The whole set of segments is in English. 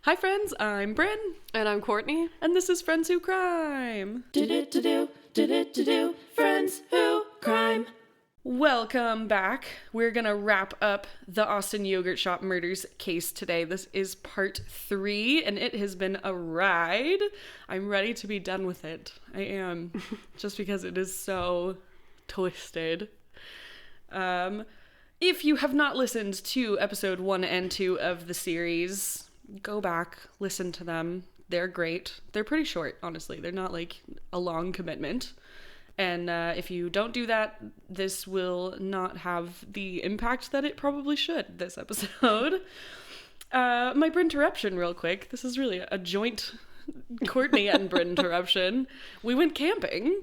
Hi friends, I'm Bryn. And I'm Cortney. And this is Friends Who Crime. Do, Friends Who Crime. Welcome back. We're gonna wrap up the Austin Yogurt Shop murders case today. This is part 3, and it has been a ride. I'm ready to be done with it. I am. Just because it is so twisted. If you have not listened to episode 1 and 2 of the series, go back, listen to them. They're great. They're pretty short, honestly. They're not like a long commitment. And if you don't do that, this will not have the impact that it probably should, this episode. My Bryn interruption real quick. This is really a joint Cortney and Bryn interruption. We went camping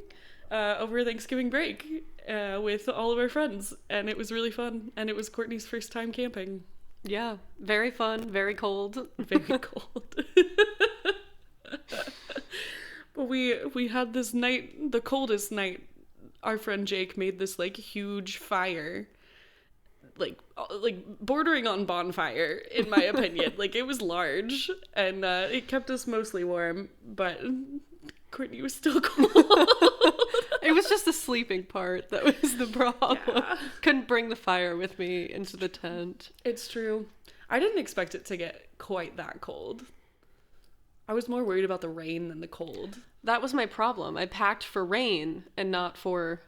over Thanksgiving break with all of our friends, and it was really fun. And it was Cortney's first time camping. Yeah, very fun, very cold. Very cold. But we had this night, the coldest night. Our friend Jake made this like huge fire, like bordering on bonfire, in my opinion. Like, it was large, and it kept us mostly warm, but Cortney was still cold. It was just the sleeping part that was the problem. Yeah. Couldn't bring the fire with me into the tent. It's true. I didn't expect it to get quite that cold. I was more worried about the rain than the cold. That was my problem. I packed for rain and not for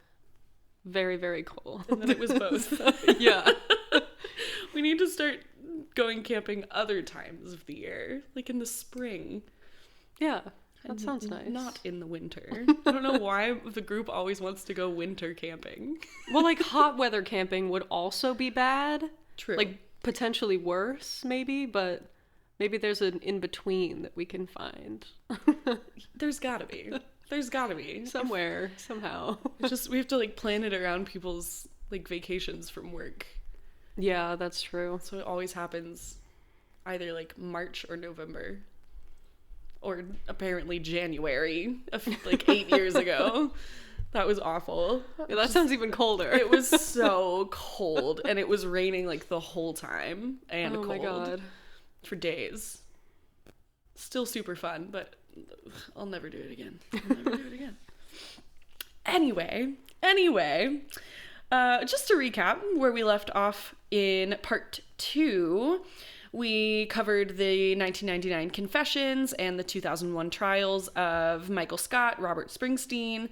very, very cold. And then it was both. Yeah. We need to start going camping other times of the year, like in the spring. Yeah, that And sounds nice. Not in the winter. I don't know why the group always wants to go winter camping. Well, like, hot weather camping would also be bad. True. Like, potentially worse, maybe, but maybe there's an in-between that we can find. There's gotta be. There's gotta be. Somewhere, somehow. It's just, we have to like plan it around people's like vacations from work. Yeah, that's true. So it always happens either like March or November. Or apparently January, like 8 years ago. That was awful. Yeah, that sounds even colder. It was so cold, and it was raining like the whole time, and oh cold. my god. For days. Still super fun, but I'll never do it again. I'll never do it again. Anyway, just to recap where we left off in part 2, we covered the 1999 confessions and the 2001 trials of Michael Scott, Robert Springsteen.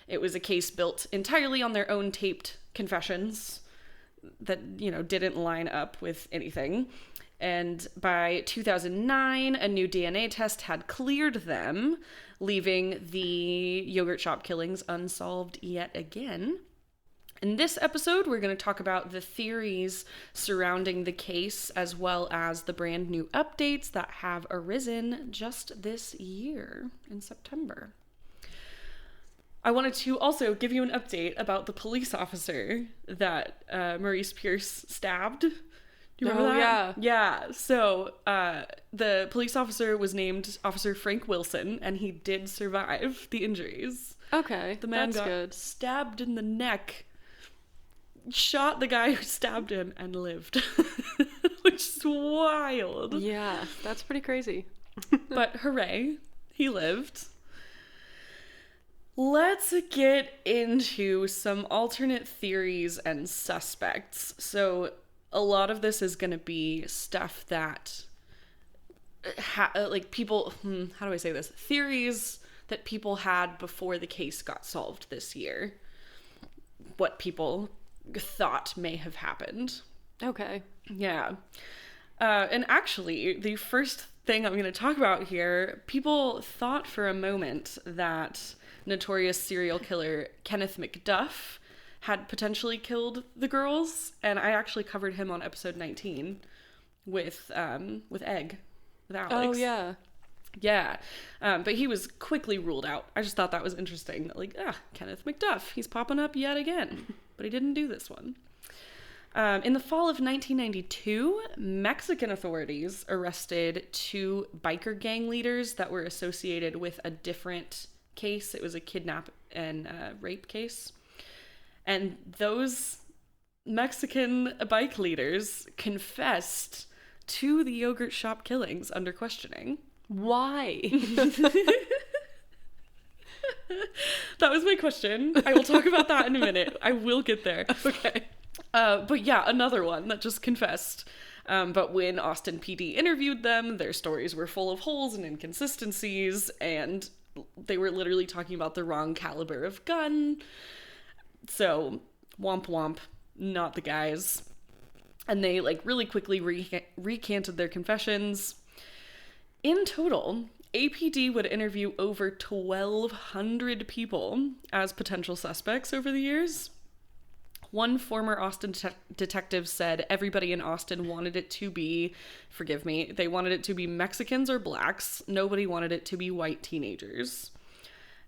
It was a case built entirely on their own taped confessions that, you know, didn't line up with anything. And by 2009, a new DNA test had cleared them, leaving the yogurt shop killings unsolved yet again. In this episode, we're going to talk about the theories surrounding the case, as well as the brand new updates that have arisen just this year in September. I wanted to also give you an update about the police officer that Maurice Pierce stabbed. Do you remember that? Yeah. So the police officer was named Officer Frank Wilson, and he did survive the injuries. Okay, The man that's got good. stabbed in the neck, shot the guy who stabbed him, and lived. Which is wild. Yeah, that's pretty crazy. But hooray, he lived. Let's get into some alternate theories and suspects. So a lot of this is going to be stuff that, like, people, how do I say this? Theories that people had before the case got solved this year. What people thought may have happened. Okay. Yeah. And actually, the first thing I'm going to talk about here, people thought for a moment that notorious serial killer Kenneth McDuff had potentially killed the girls, and I actually covered him on episode 19 with Egg, with Alex. Oh, yeah. Yeah. But he was quickly ruled out. I just thought that was interesting. Like, Kenneth McDuff, he's popping up yet again. But he didn't do this one. In the fall of 1992, Mexican authorities arrested 2 biker gang leaders that were associated with a different case. It was a kidnap and rape case. And those Mexican bike leaders confessed to the yogurt shop killings under questioning. Why? That was my question. I will talk about that in a minute. I will get there. Okay. But yeah, another one that just confessed. But when Austin PD interviewed them, their stories were full of holes and inconsistencies, and they were literally talking about the wrong caliber of gun. So, womp womp, not the guys. And they like really quickly recanted their confessions. In total, APD would interview over 1,200 people as potential suspects over the years. One former Austin detective said everybody in Austin wanted it to be, forgive me, they wanted it to be Mexicans or blacks. Nobody wanted it to be white teenagers.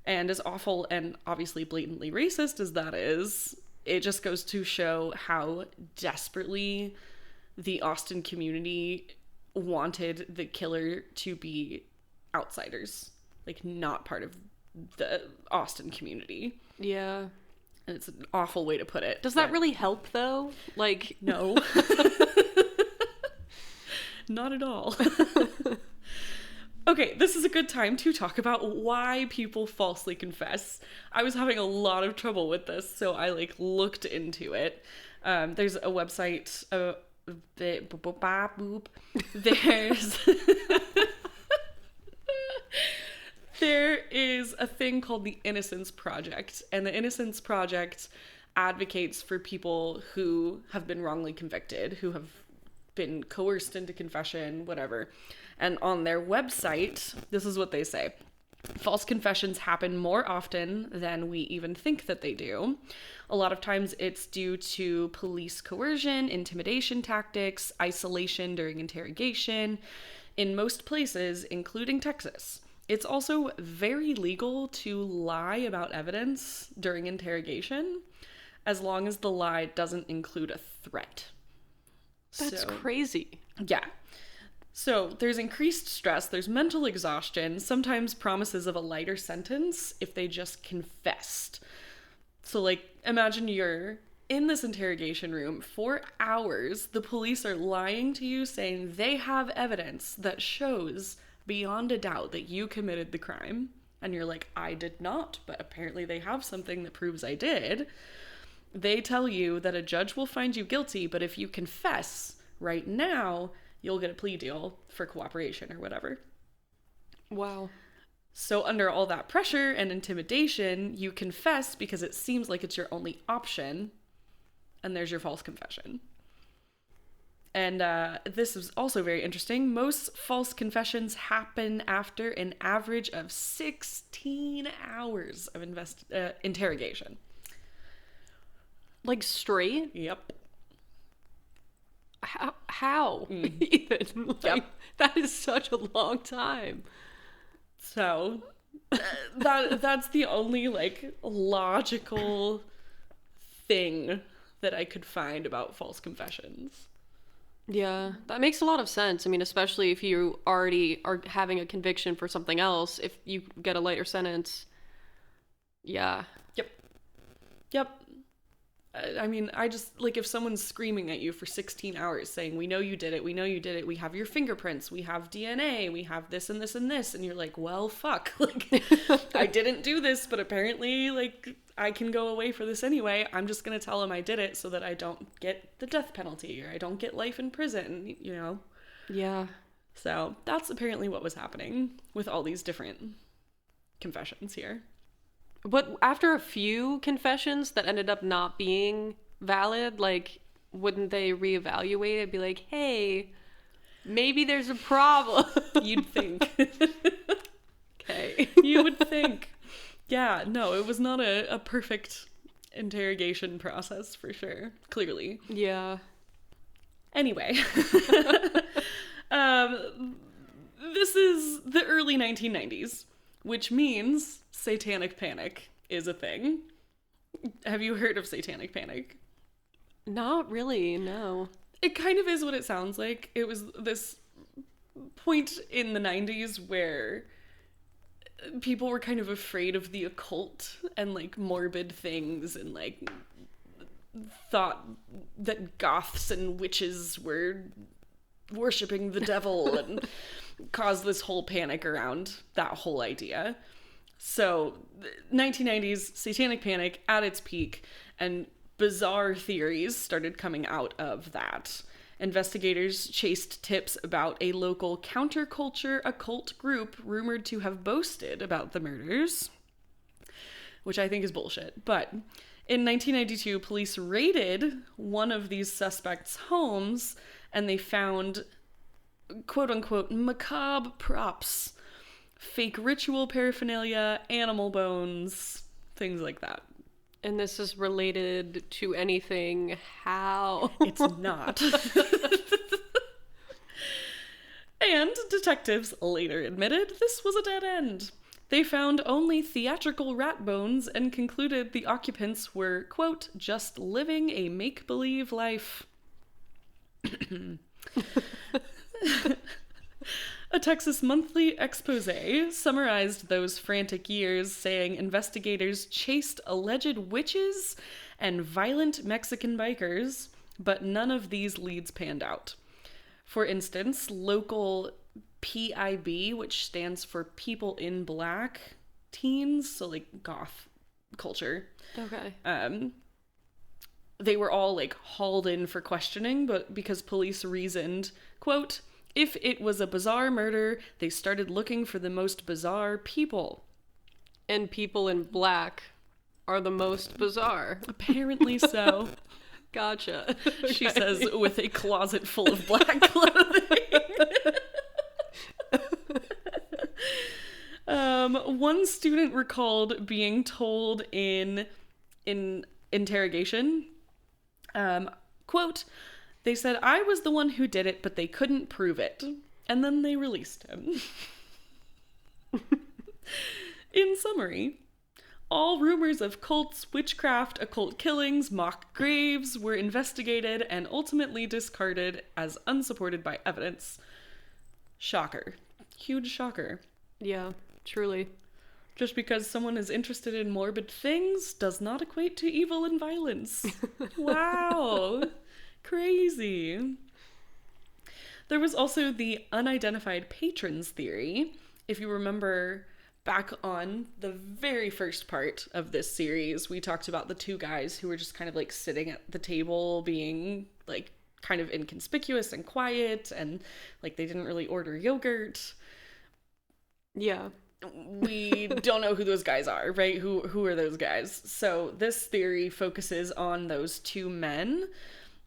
And as awful and obviously blatantly racist as that is, it just goes to show how desperately the Austin community wanted the killer to be outsiders, like not part of the Austin community. Yeah. And it's an awful way to put it. Does that really help, though? Like, no. Not at all. Okay, this is a good time to talk about why people falsely confess. I was having a lot of trouble with this, so I like looked into it. There's a website. There's there is a thing called the Innocence Project, and the Innocence Project advocates for people who have been wrongly convicted, who have been coerced into confession, whatever. And on their website, this is what they say. False confessions happen more often than we even think that they do. A lot of times it's due to police coercion, intimidation tactics, isolation during interrogation, in most places, including Texas. It's also very legal to lie about evidence during interrogation, as long as the lie doesn't include a threat. That's crazy. Yeah. So there's increased stress, there's mental exhaustion, sometimes promises of a lighter sentence if they just confessed. So like, imagine you're in this interrogation room for hours, the police are lying to you saying they have evidence that shows beyond a doubt that you committed the crime. And you're like, I did not, but apparently they have something that proves I did. They tell you that a judge will find you guilty, but if you confess right now, you'll get a plea deal for cooperation or whatever. Wow. So under all that pressure and intimidation, you confess because it seems like it's your only option, and there's your false confession. And this is also very interesting. Most false confessions happen after an average of 16 hours of interrogation. Like straight? Yep. How? Even? Like, Yep. That is such a long time. So that's the only like logical thing that I could find about false confessions. Yeah, that makes a lot of sense. I mean, especially if you already are having a conviction for something else, if you get a lighter sentence. Yeah. Yep. I mean, I just, like, if someone's screaming at you for 16 hours saying, we know you did it, we have your fingerprints, we have DNA, we have this and this and this, and you're like, well, fuck, like, I didn't do this, but apparently, like, I can go away for this anyway, I'm just gonna tell them I did it so that I don't get the death penalty, or I don't get life in prison, you know? Yeah. So, that's apparently what was happening with all these different confessions here. But after a few confessions that ended up not being valid, like, wouldn't they reevaluate it? Be like, hey, maybe there's a problem. You'd think. Okay. You would think. Yeah, no, it was not a perfect interrogation process for sure, clearly. Yeah. Anyway. This is the early 1990s, which means satanic panic is a thing. Have you heard of satanic panic? Not really, no. It kind of is what it sounds like. It was this point in the 90s where people were kind of afraid of the occult and like morbid things, and like thought that goths and witches were worshiping the devil and caused this whole panic around that whole idea. So 1990s satanic panic at its peak, and bizarre theories started coming out of that. Investigators chased tips about a local counterculture occult group rumored to have boasted about the murders, which I think is bullshit. But in 1992, police raided one of these suspects' homes, and they found quote-unquote macabre props, fake ritual paraphernalia, animal bones, things like that. And this is related to anything. How? It's not. And detectives later admitted this was a dead end. They found only theatrical rat bones and concluded the occupants were, quote, just living a make-believe life. A Texas Monthly expose summarized those frantic years, saying investigators chased alleged witches and violent Mexican bikers, but none of these leads panned out. For instance, local PIB, which stands for People in Black teens, so like goth culture. Okay. They were all like hauled in for questioning, but because police reasoned, quote, if it was a bizarre murder, they started looking for the most bizarre people. And people in black are the most bizarre. Apparently so. Gotcha. Okay. She says with a closet full of black clothing. One student recalled being told in interrogation, quote, they said I was the one who did it, but they couldn't prove it. And then they released him. In summary, all rumors of cults, witchcraft, occult killings, mock graves were investigated and ultimately discarded as unsupported by evidence. Shocker. Huge shocker. Yeah, truly. Just because someone is interested in morbid things does not equate to evil and violence. Wow. Crazy. There was also the unidentified patrons theory. If you remember back on the very first part of this series, we talked about the two guys who were just kind of like sitting at the table being like kind of inconspicuous and quiet, and like they didn't really order yogurt. Yeah. We don't know who those guys are, right? Who are those guys? So this theory focuses on those two men.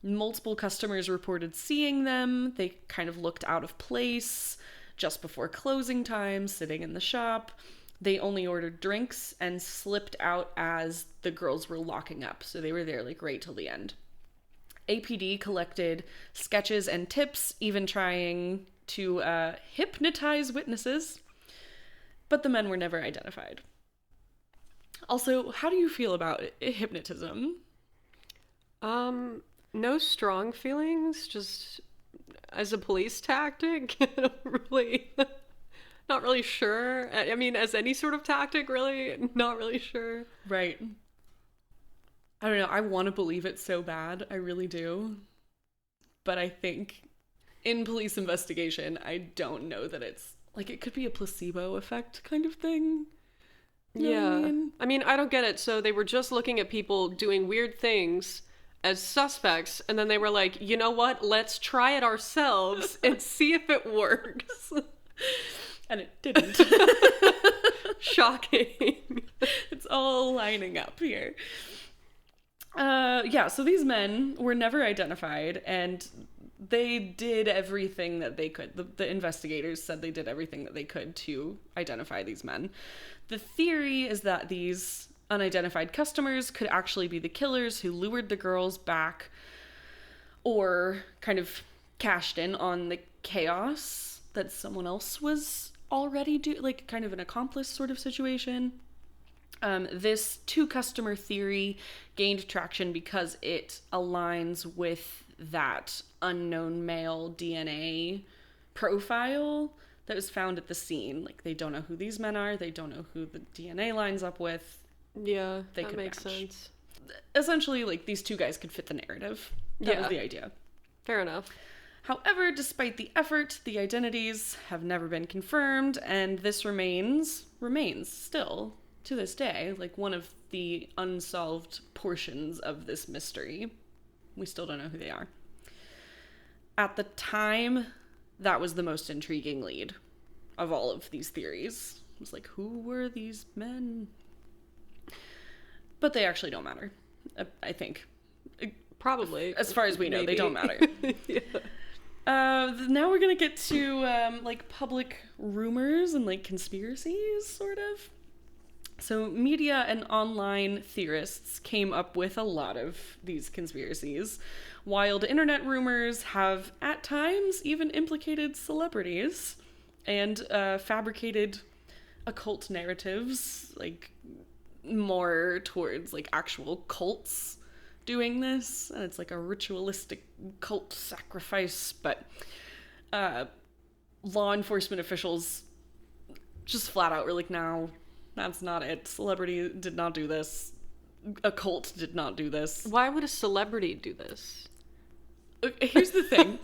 Multiple customers reported seeing them. They kind of looked out of place just before closing time, sitting in the shop. They only ordered drinks and slipped out as the girls were locking up. So they were there like right till the end. APD collected sketches and tips, even trying to hypnotize witnesses. But the men were never identified. Also, how do you feel about hypnotism? No strong feelings, just as a police tactic. Not really sure. I mean, as any sort of tactic, really, not really sure. Right. I don't know. I want to believe it so bad. I really do. But I think in police investigation, I don't know that it's like it could be a placebo effect kind of thing. You know what I mean? I mean, I don't get it. So they were just looking at people doing weird things as suspects, and then they were like, you know what? Let's try it ourselves and see if it works. And it didn't. Shocking. It's all lining up here. Yeah, so these men were never identified, and they did everything that they could. The investigators said they did everything that they could to identify these men. The theory is that these unidentified customers could actually be the killers who lured the girls back or kind of cashed in on the chaos that someone else was already like kind of an accomplice sort of situation. This two-customer theory gained traction because it aligns with that unknown male DNA profile that was found at the scene. Like, they don't know who these men are. They don't know who the DNA lines up with. Yeah, they that could makes match. sense. Essentially, like, these two guys could fit the narrative. That was the idea. Fair enough. However, despite the effort, the identities have never been confirmed, and this remains still to this day like one of the unsolved portions of this mystery. We still don't know who they are. At the time, that was the most intriguing lead of all of these theories. It was like, who were these men? But they actually don't matter, I think. Probably. As far as we know, Maybe. they don't matter. Yeah. Now we're gonna get to like public rumors and like conspiracies, sort of. So media and online theorists came up with a lot of these conspiracies. Wild internet rumors have at times even implicated celebrities and fabricated occult narratives, like more towards like actual cults doing this, and it's like a ritualistic cult sacrifice, but law enforcement officials just flat out were like, no, that's not it. Celebrity did not do this. A cult did not do this. Why would a celebrity do this? Here's the thing.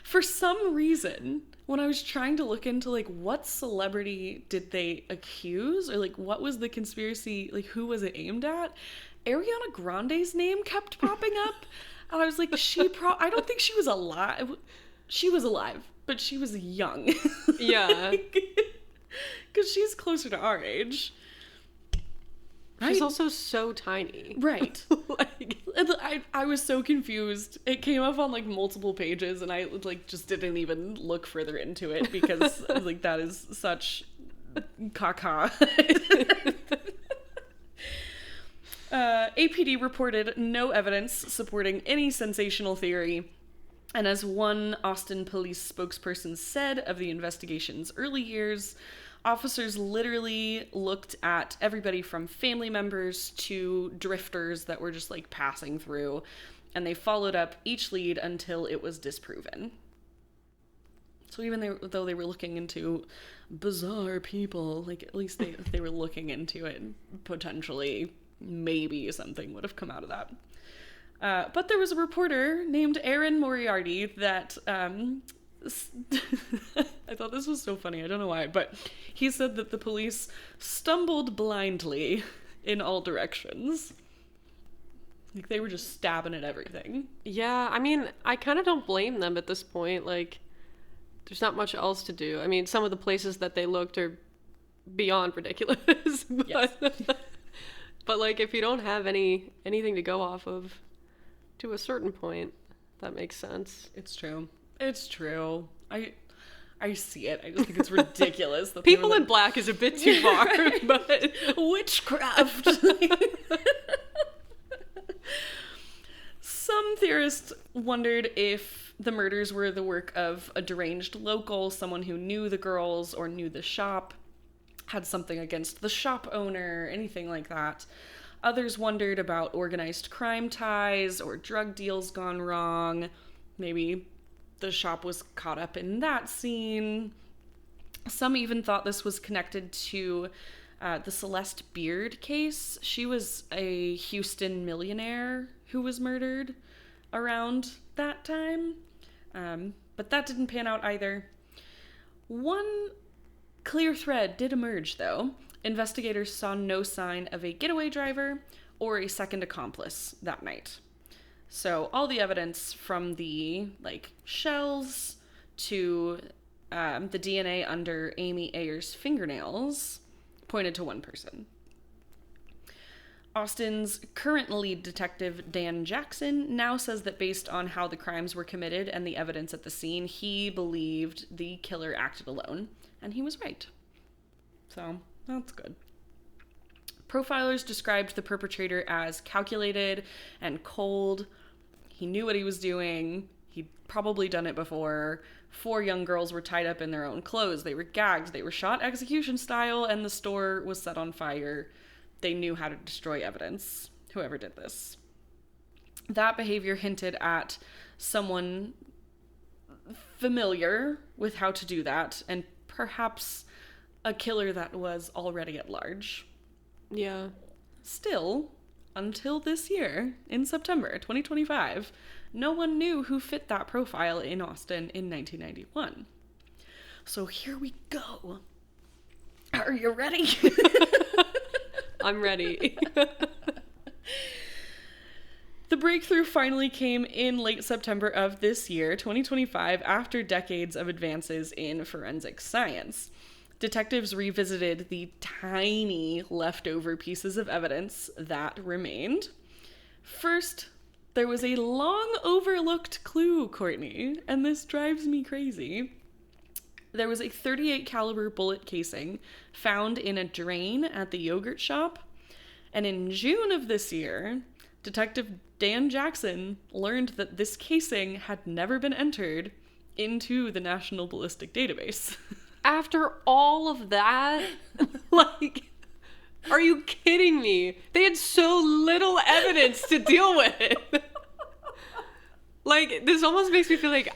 For some reason, when I was trying to look into like what celebrity did they accuse, or like what was the conspiracy, like who was it aimed at, Ariana Grande's name kept popping up. And I was like, I don't think she was alive. She was alive, but she was young. Yeah. Because she's closer to our age. She's also so tiny. Right. Like, I was so confused. It came up on like multiple pages, and I like just didn't even look further into it because like that is such caca. APD reported no evidence supporting any sensational theory. And as one Austin police spokesperson said of the investigation's early years, officers literally looked at everybody from family members to drifters that were just like passing through, and they followed up each lead until it was disproven. So even though they were looking into bizarre people, like at least they were looking into it, potentially maybe something would have come out of that. But there was a reporter named Aaron Moriarty that I thought this was so funny. I don't know why, but he said that the police stumbled blindly in all directions. Like they were just stabbing at everything. yeah, I mean, I kind of don't blame them at this point. Like, there's not much else to do. I mean, some of the places that they looked are beyond ridiculous. But, Yes. but like, if you don't have anything to go off of to a certain point, that makes sense. It's true. It's true. I see it. I just think it's ridiculous that People in Black is a bit too far, but witchcraft. Some theorists wondered if the murders were the work of a deranged local, someone who knew the girls or knew the shop, had something against the shop owner, anything like that. Others wondered about organized crime ties or drug deals gone wrong. Maybe the shop was caught up in that scene. Some even thought this was connected to the Celeste Beard case. She was a Houston millionaire who was murdered around that time. But that didn't pan out either. One clear thread did emerge, though. Investigators saw no sign of a getaway driver or a second accomplice that night. So all the evidence from the shells to the DNA under Amy Ayer's fingernails pointed to one person. Austin's current lead detective, Dan Jackson, now says that based on how the crimes were committed and the evidence at the scene, he believed the killer acted alone, and he was right. So that's good. Profilers described the perpetrator as calculated and cold. He knew what he was doing. He'd probably done it before. 4 young girls were tied up in their own clothes. They were gagged. They were shot execution style, and the store was set on fire. They knew how to destroy evidence, whoever did this. That behavior hinted at someone familiar with how to do that, and perhaps a killer that was already at large. yeah. Still, until this year, in September 2025, no one knew who fit that profile in Austin in 1991. So here we go. Are you ready? I'm ready. The breakthrough finally came in late September of this year, 2025, after decades of advances in forensic science. Detectives revisited the tiny leftover pieces of evidence that remained. First, there was a long overlooked clue, Cortney, and this drives me crazy. There was a .38 caliber bullet casing found in a drain at the yogurt shop, and in June of this year, Detective Dan Jackson learned that this casing had never been entered into the National Ballistic Database. After all of that, like, are you kidding me? They had so little evidence to deal with. Like, this almost makes me feel like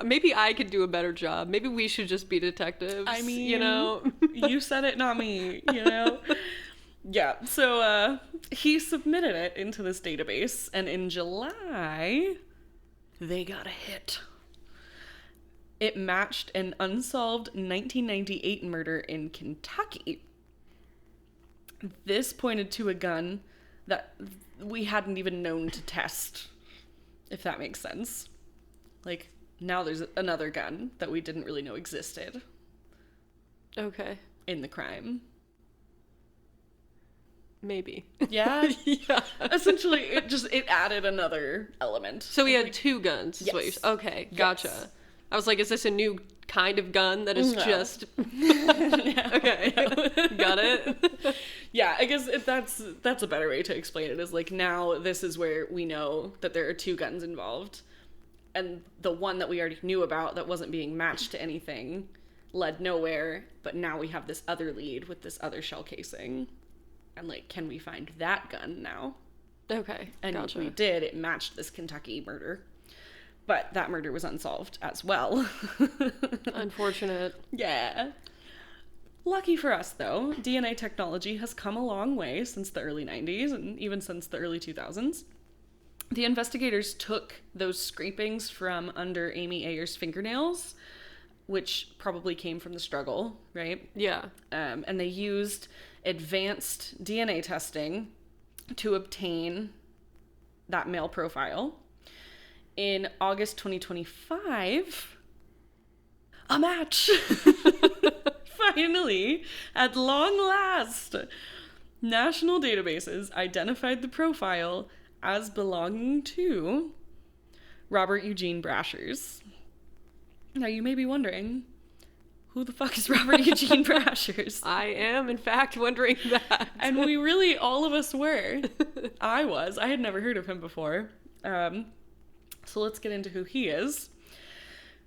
maybe I could do a better job. Maybe we should just be detectives. I mean, you know? You said it, not me, you know? Yeah, so he submitted it into this database, and in July, they got a hit. It matched an unsolved 1998 murder in Kentucky. This pointed to a gun that we hadn't even known to test, if that makes sense. Like, now there's another gun that we didn't really know existed. Okay. In the crime. Maybe. Yeah? Yeah. Essentially, it added another element. So we had two guns, is yes. what you're saying. Okay, gotcha. Yes. I was like, is this a new kind of gun that is just... Okay, got it. Yeah, I guess that's a better way to explain it, is like, now this is where we know that there are two guns involved, and the one that we already knew about that wasn't being matched to anything led nowhere, but now we have this other lead with this other shell casing. And, like, can we find that gun now? Okay, and gotcha. we did. It matched this Kentucky murder. But that murder was unsolved as well. Unfortunate. Yeah. Lucky for us, though, DNA technology has come a long way since the early 90s and even since the early 2000s. The investigators took those scrapings from under Amy Ayer's fingernails, which probably came from the struggle, right? Yeah. And they used advanced DNA testing to obtain that male profile. In August 2025, a match! Finally, at long last, national databases identified the profile as belonging to Robert Eugene Brashers. Now, you may be wondering, who the fuck is Robert Eugene Brashers? I am, in fact, wondering that. And we really, all of us were. I had never heard of him before. So let's get into who he is.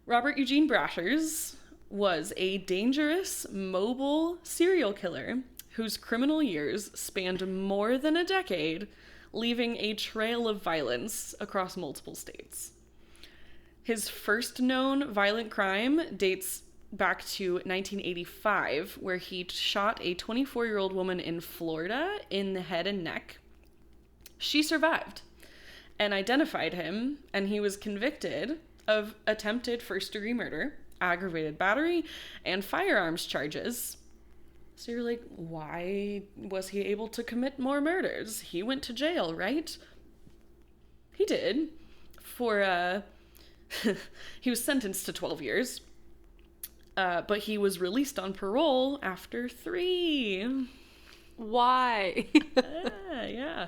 Robert Eugene Brashers was a dangerous, mobile serial killer whose criminal years spanned more than a decade, leaving a trail of violence across multiple states. His first known violent crime dates back to 1985, where he shot a 24-year-old woman in Florida in the head and neck. She survived and identified him, and he was convicted of attempted first-degree murder, aggravated battery, and firearms charges. So you're like, why was he able to commit more murders? He went to jail, right? He did. He was sentenced to 12 years. But he was released on parole after 3. Why? Yeah.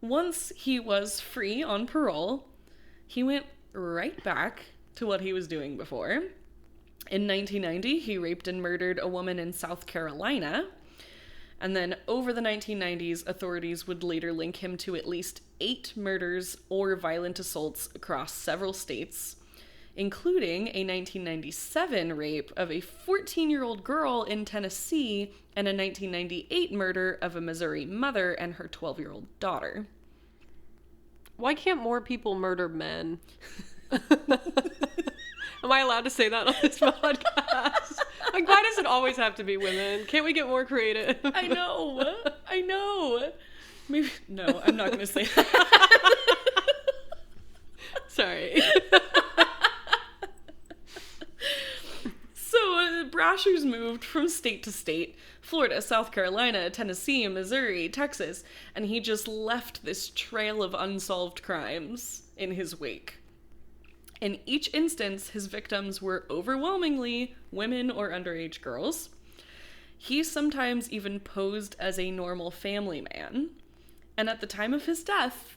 Once he was free on parole, he went right back to what he was doing before. In 1990, he raped and murdered a woman in South Carolina. And then over the 1990s, authorities would later link him to at least 8 murders or violent assaults across several states, including a 1997 rape of a 14-year-old girl in Tennessee and a 1998 murder of a Missouri mother and her 12-year-old daughter. Why can't more people murder men? Am I allowed to say that on this podcast? Like, why does it always have to be women? Can't we get more creative? I know. Maybe, no, I'm not going to say that. Sorry. So, Brasher's moved from state to state, Florida, South Carolina, Tennessee, Missouri, Texas, and he just left this trail of unsolved crimes in his wake. In each instance, his victims were overwhelmingly women or underage girls. He sometimes even posed as a normal family man. And at the time of his death,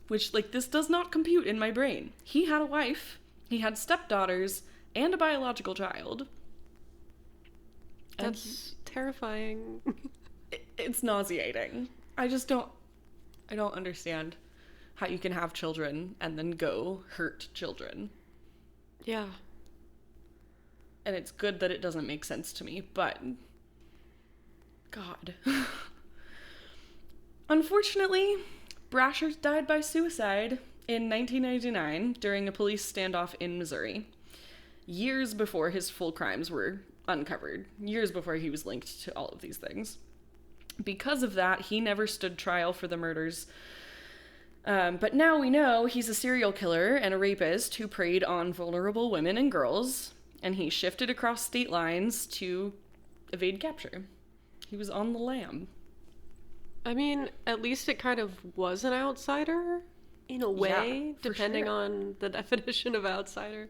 which, like, this does not compute in my brain, he had a wife, he had stepdaughters, and a biological child. That's terrifying. It's nauseating. I don't understand how you can have children and then go hurt children. Yeah. And it's good that it doesn't make sense to me, but God. Unfortunately, Brasher died by suicide in 1999 during a police standoff in Missouri, years before his full crimes were uncovered, years before he was linked to all of these things. Because of that, he never stood trial for the murders. But now we know he's a serial killer and a rapist who preyed on vulnerable women and girls, and he shifted across state lines to evade capture. He was on the lam. I mean, at least it kind of was an outsider, in a way, Yeah, depending sure. on the definition of outsider.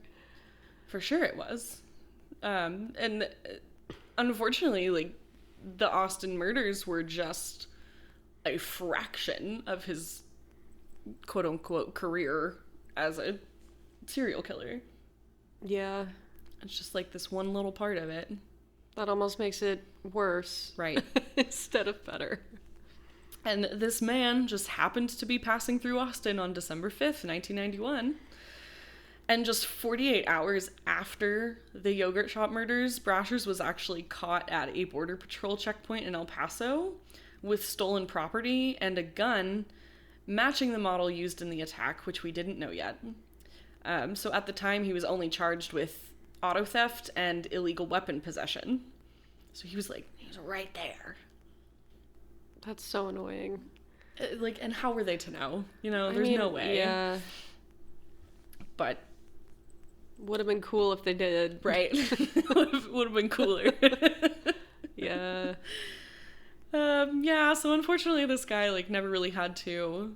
For sure it was. And unfortunately, like, the Austin murders were just a fraction of his quote-unquote career as a serial killer. Yeah, It's just like this one little part of it. that almost makes it worse. Right. Instead of better. And this man just happened to be passing through Austin on December 5th, 1991. And just 48 hours after the yogurt shop murders, Brasher's was actually caught at a Border Patrol checkpoint in El Paso with stolen property and a gun matching the model used in the attack, which we didn't know yet. So at the time, he was only charged with auto theft and illegal weapon possession. So he was right there. That's so annoying. And how were they to know? There's I mean, no way. Yeah. But, Would have been cool if they did. right. Would have been cooler. Yeah. Yeah, so unfortunately this guy, never really had to,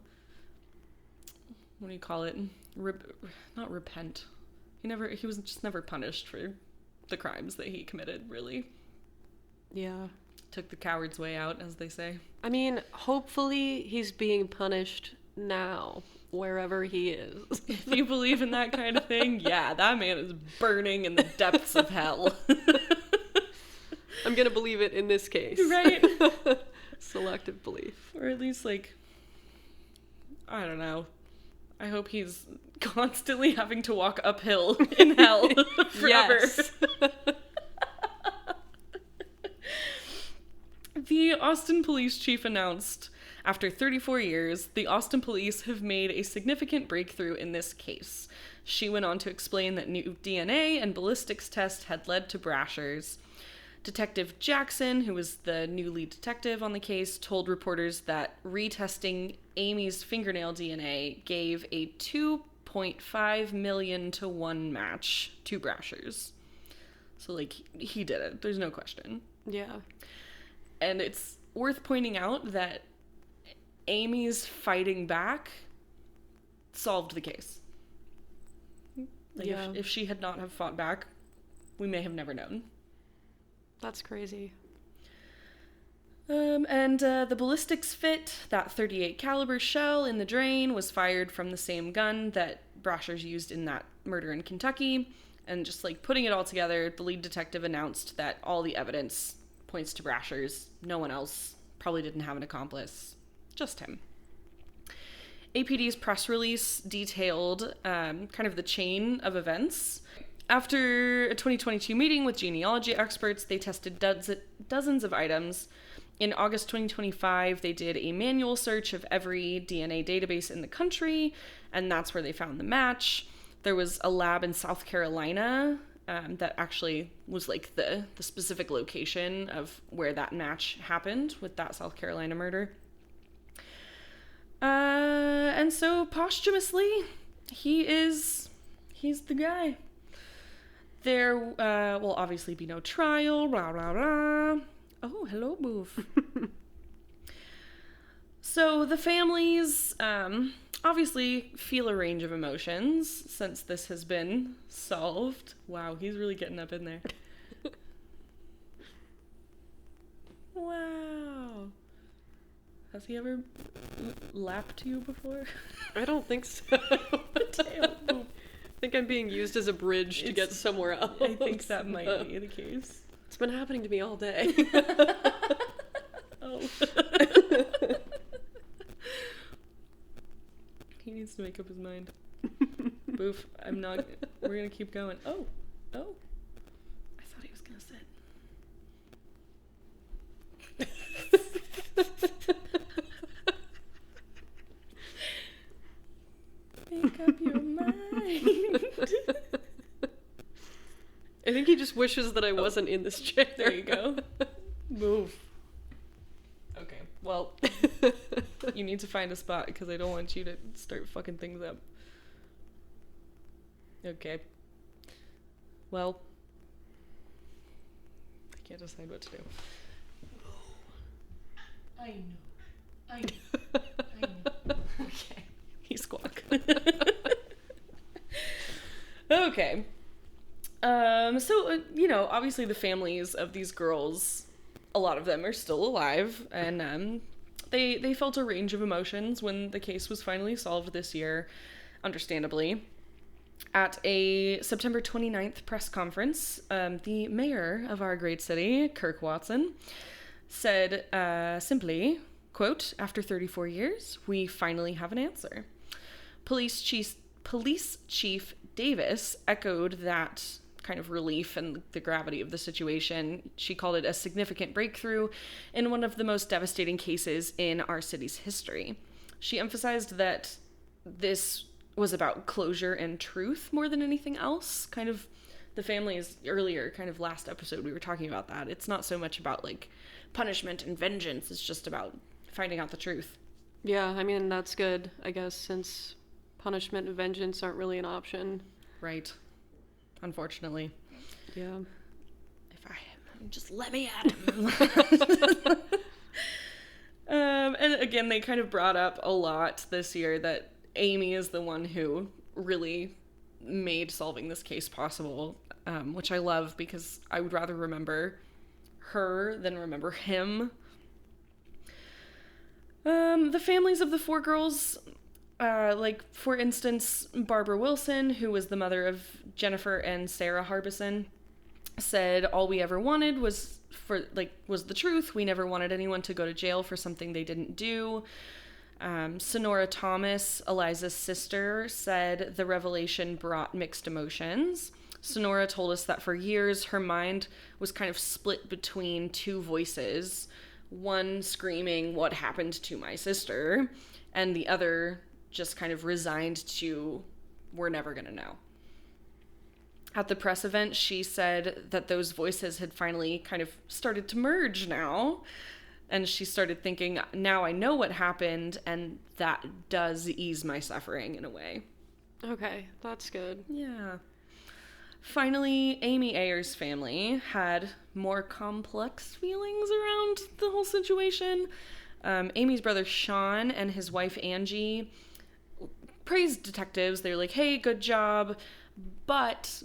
what do you call it? Not repent. He was just never punished for the crimes that he committed, really. Yeah. Took the coward's way out, as they say. I mean, hopefully he's being punished now, wherever he is. If you believe in that kind of thing, yeah, that man is burning in the depths of hell. I'm gonna believe it in this case. Right? Selective belief. Or at least, I don't know. I hope he's constantly having to walk uphill in hell forever. Yes. The Austin police chief announced, after 34 years, the Austin police have made a significant breakthrough in this case. She went on to explain that new DNA and ballistics tests had led to Brasher's. Detective Jackson, who was the new lead detective on the case, told reporters that retesting Amy's fingernail DNA gave a 2.5 million to 1 match to Brasher's. So, he did it. There's no question. Yeah. And it's worth pointing out that Amy's fighting back solved the case. Yeah. If she had not have fought back, we may have never known. That's crazy. And the ballistics fit, that .38 caliber shell in the drain was fired from the same gun that Brasher's used in that murder in Kentucky. And just putting it all together, the lead detective announced that all the evidence points to Brasher's. No one else probably didn't have an accomplice. Just him. APD's press release detailed kind of the chain of events. After a 2022 meeting with genealogy experts, they tested dozens of items. In August 2025, they did a manual search of every DNA database in the country, and that's where they found the match. There was a lab in South Carolina that actually was the specific location of where that match happened with that South Carolina murder. And so posthumously, he's the guy. There will obviously be no trial, rah, rah, rah. Oh, hello, move. So the families obviously feel a range of emotions since this has been solved. Wow, he's really getting up in there. Wow. Has he ever lapped you before? I don't think so. Damn. I think I'm being used as a bridge to get somewhere else. I think that might be the case. It's been happening to me all day. Oh. He needs to make up his mind. Boof, we're gonna keep going. Oh. I thought he was gonna sit. Make up your mind. I think he just wishes that I wasn't in this chair. There you go. Move. Okay, well, you need to find a spot because I don't want you to start fucking things up. Okay. Well, I can't decide what to do. I know. Okay. He squawk. Okay. So, obviously the families of these girls, a lot of them are still alive, and they felt a range of emotions when the case was finally solved this year, understandably. At a September 29th press conference, the mayor of our great city, Kirk Watson, said simply, quote, "After 34 years, we finally have an answer." Police Chief Davis echoed that kind of relief and the gravity of the situation. She called it a significant breakthrough in one of the most devastating cases in our city's history. She emphasized that this was about closure and truth more than anything else. Kind of the families earlier, kind of last episode, we were talking about that. It's not so much about like punishment and vengeance. It's just about finding out the truth. Yeah, I mean, that's good, I guess, since punishment and vengeance aren't really an option. Right. Unfortunately. Yeah. If I just let me at him. And again, they kind of brought up a lot this year that Amy is the one who really made solving this case possible, which I love because I would rather remember her than remember him. The families of the four girls, for instance, Barbara Wilson, who was the mother of Jennifer and Sarah Harbison, said all we ever wanted was the truth. We never wanted anyone to go to jail for something they didn't do. Sonora Thomas, Eliza's sister, said the revelation brought mixed emotions. Sonora told us that for years her mind was kind of split between two voices, one screaming, "What happened to my sister?" and the other just kind of resigned to, "We're never gonna know." At the press event, she said that those voices had finally kind of started to merge now. And she started thinking, now I know what happened, and that does ease my suffering in a way. Okay, that's good. Yeah. Finally, Amy Ayer's family had more complex feelings around the whole situation. Amy's brother Sean and his wife Angie praised detectives. They were like, "Hey, good job, but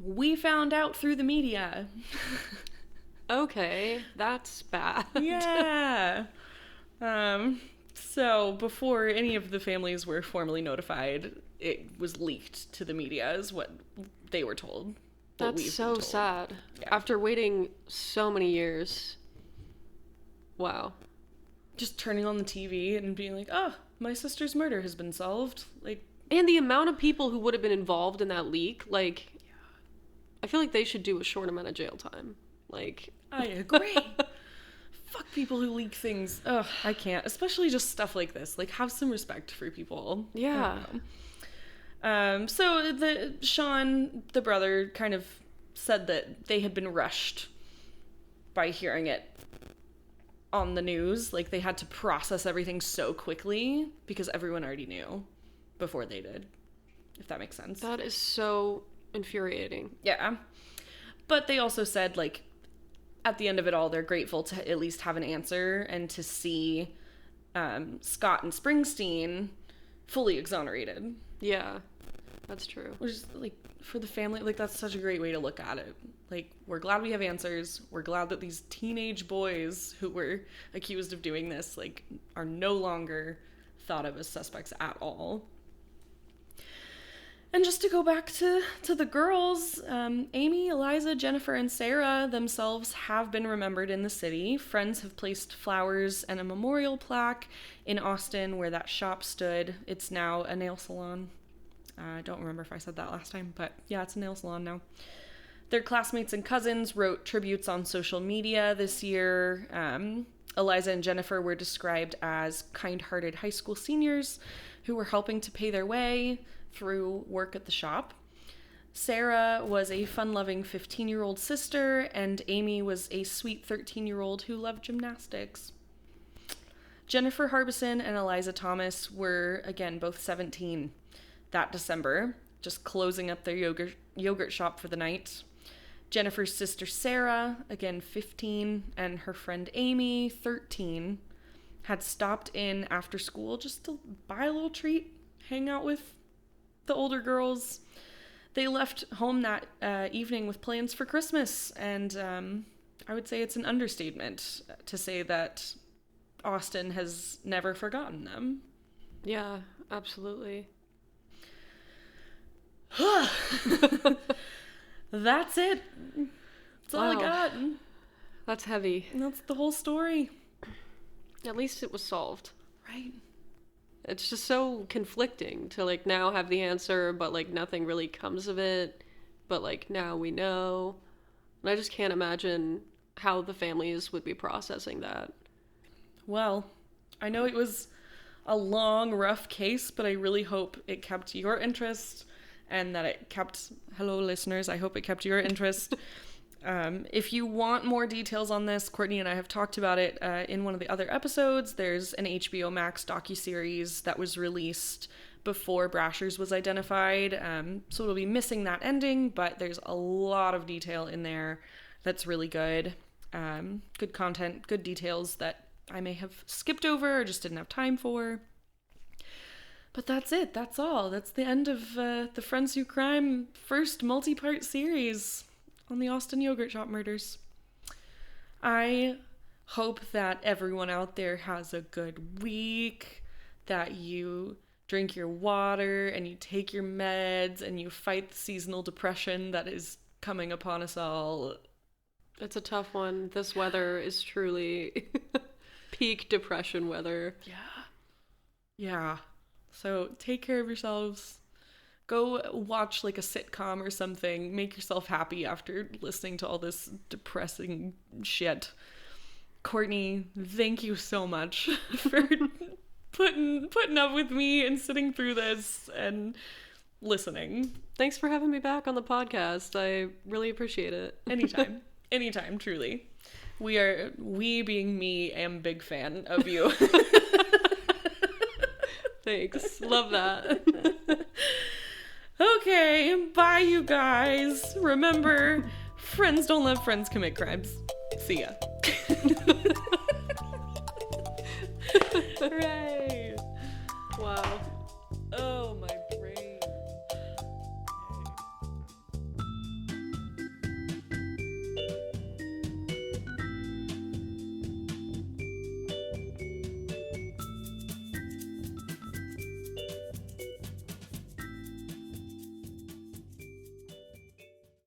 we found out through the media." Okay, that's bad. Yeah. So before any of the families were formally notified, it was leaked to the media is what they were told. That's so sad. Yeah. After waiting so many years. Wow. Just turning on the TV and being like, "Oh, my sister's murder has been solved." And the amount of people who would have been involved in that leak, I feel like they should do a short amount of jail time. I agree. Fuck people who leak things. Ugh, I can't. Especially just stuff like this. Have some respect for people. Yeah. So Sean, the brother, kind of said that they had been rushed by hearing it on the news. Like, they had to process everything so quickly because everyone already knew before they did, if that makes sense. That is so infuriating. Yeah. But they also said, like, at the end of it all, they're grateful to at least have an answer and to see Scott and Springsteen fully exonerated. Yeah, that's true. Which is, like, for the family, like, that's such a great way to look at it. Like, we're glad we have answers. We're glad that these teenage boys who were accused of doing this, like, are no longer thought of as suspects at all. And just to go back to the girls, Amy, Eliza, Jennifer, and Sarah themselves have been remembered in the city. Friends have placed flowers and a memorial plaque in Austin where that shop stood. It's now a nail salon. I don't remember if I said that last time, but yeah, it's a nail salon now. Their classmates and cousins wrote tributes on social media this year. Eliza and Jennifer were described as kind-hearted high school seniors who were helping to pay their way through work at the shop. Sarah was a fun-loving 15-year-old sister, and Amy was a sweet 13-year-old who loved gymnastics. Jennifer Harbison and Eliza Thomas were, again, both 17 that December, just closing up their yogurt shop for the night. Jennifer's sister Sarah, again 15, and her friend Amy, 13, had stopped in after school just to buy a little treat, hang out with the older girls. They left home that evening with plans for Christmas, and I would say it's an understatement to say that Austin has never forgotten them. Yeah, absolutely. That's it. That's all I got. That's heavy. And that's the whole story. At least it was solved. Right. It's just so conflicting to, like, now have the answer, but, like, nothing really comes of it. But, like, now we know. And I just can't imagine how the families would be processing that. Well, I know it was a long, rough case, but I really hope it kept your interest and that it kept, hello listeners, I hope it kept your interest. If you want more details on this, Cortney and I have talked about it in one of the other episodes. There's an HBO Max docuseries that was released before Brasher's was identified, so it'll be missing that ending, but there's a lot of detail in there that's really good. Good content, good details that I may have skipped over or just didn't have time for. But that's it. That's all. That's the end of the Friends Who Crime first multi-part series on the Austin Yogurt Shop murders. I hope that everyone out there has a good week, that you drink your water and you take your meds and you fight the seasonal depression that is coming upon us all. It's a tough one. This weather is truly peak depression weather. Yeah. So take care of yourselves. Go watch like a sitcom or something. Make yourself happy after listening to all this depressing shit. Cortney, thank you so much for putting up with me and sitting through this and listening. Thanks for having me back on the podcast. I really appreciate it. Anytime. Anytime, truly. We being me, am big fan of you. Thanks. Love that. Okay, bye you guys. Remember, friends don't let friends commit crimes. See ya. Hooray.